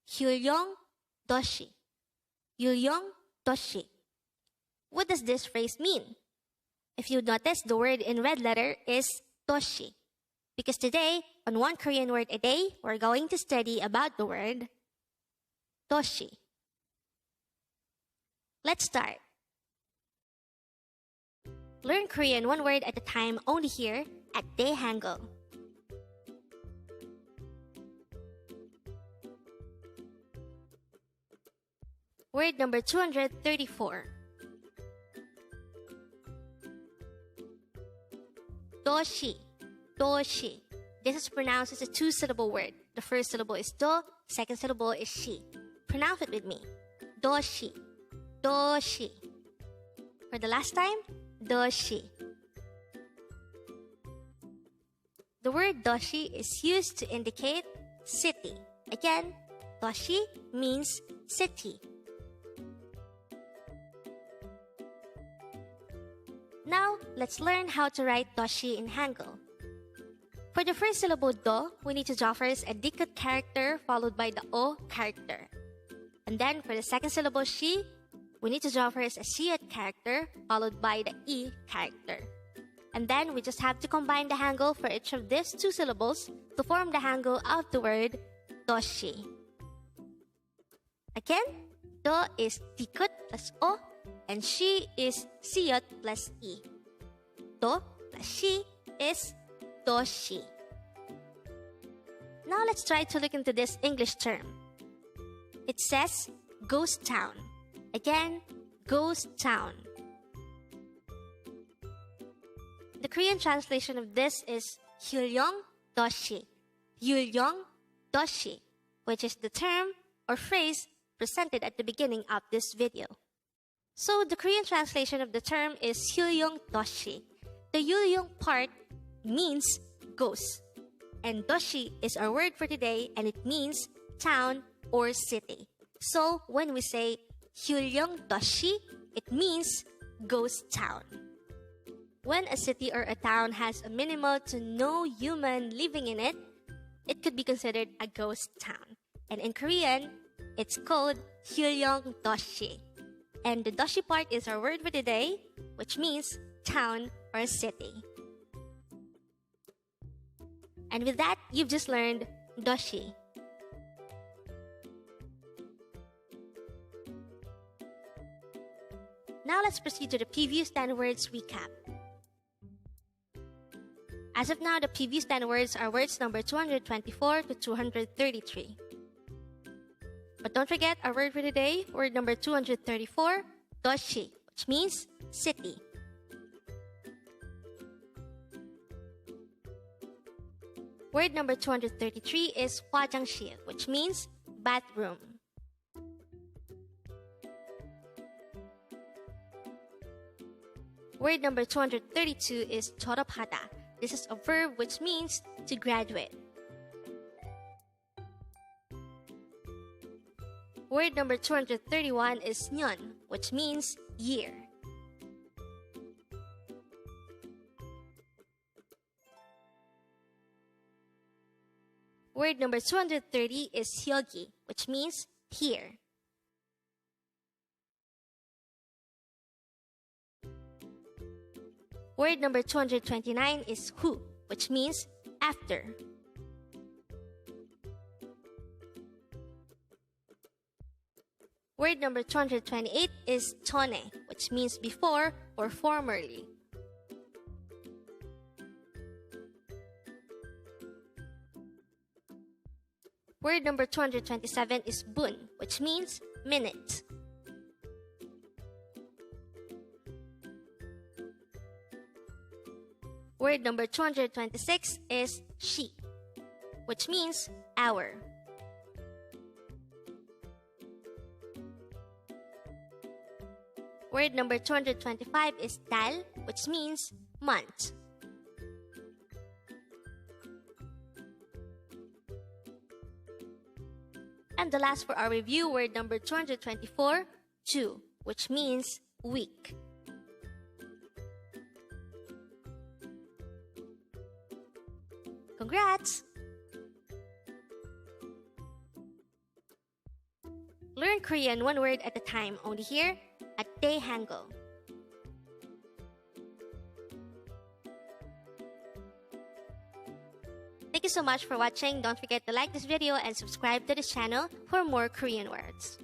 Hyulyong Doshi. Hyulyong Doshi. What does this phrase mean? If you notice, the word in red letter is Doshi. Because today, on One Korean Word a Day, we're going to study about the word Doshi. Let's start. Learn Korean one word at a time only here at Dae-Hangul. Word number 234. Doshi. Doshi. This is pronounced as a two-syllable word. The first syllable is do, second syllable is shi. Pronounce it with me. Doshi. Doshi. For the last time, Doshi. The word Doshi is used to indicate city. Again, Doshi means city. Now, let's learn how to write Doshi in Hangul. For the first syllable do, we need to draw first a dikut character followed by the o character. And then for the second syllable shi, we need to draw first a siyut character followed by the e character. And then we just have to combine the Hangul for each of these two syllables to form the Hangul of the word Doshi. Again, do is dikut plus o, and shi is siyut plus e. Do plus shi is Doshi. Now let's try to look into this English term. It says ghost town. Again, ghost town. The Korean translation of this is Hyulyong Doshi. Hyulyong Doshi, which is the term or phrase presented at the beginning of this video. So the Korean translation of the term is Hyulyong Doshi. The Hyulyong part means ghost. And Doshi is our word for today, and it means town or city. So when we say Hyulyong Doshi, it means ghost town. When a city or a town has a minimal to no human living in it, it could be considered a ghost town. And in Korean, it's called Hyulyong Doshi. And the Doshi part is our word for today, which means town or city. And with that, you've just learned Doshi. Now let's proceed to the previous 10 words recap. As of now, the previous 10 words are words number 224 to 233. But don't forget our word for today, word number 234, Doshi, which means city. Word number 233 is 화장실, which means bathroom. Word number 232 is 졸업하다. This is a verb which means to graduate. Word number 231 is 년, which means year. Word number 230 is 여기, which means here. Word number 229 is 후, which means after. Word number 228 is 전에, which means before or formerly. Word number 227 is 분, which means minute. Word number 226 is 시, which means hour. Word number 225 is 달, which means month. And the last for our review, word number 224, 주, which means week. Congrats! Learn Korean one word at a time, only here at Dae-Hangul. Thank you so much for watching. Don't forget to like this video and subscribe to this channel for more Korean words.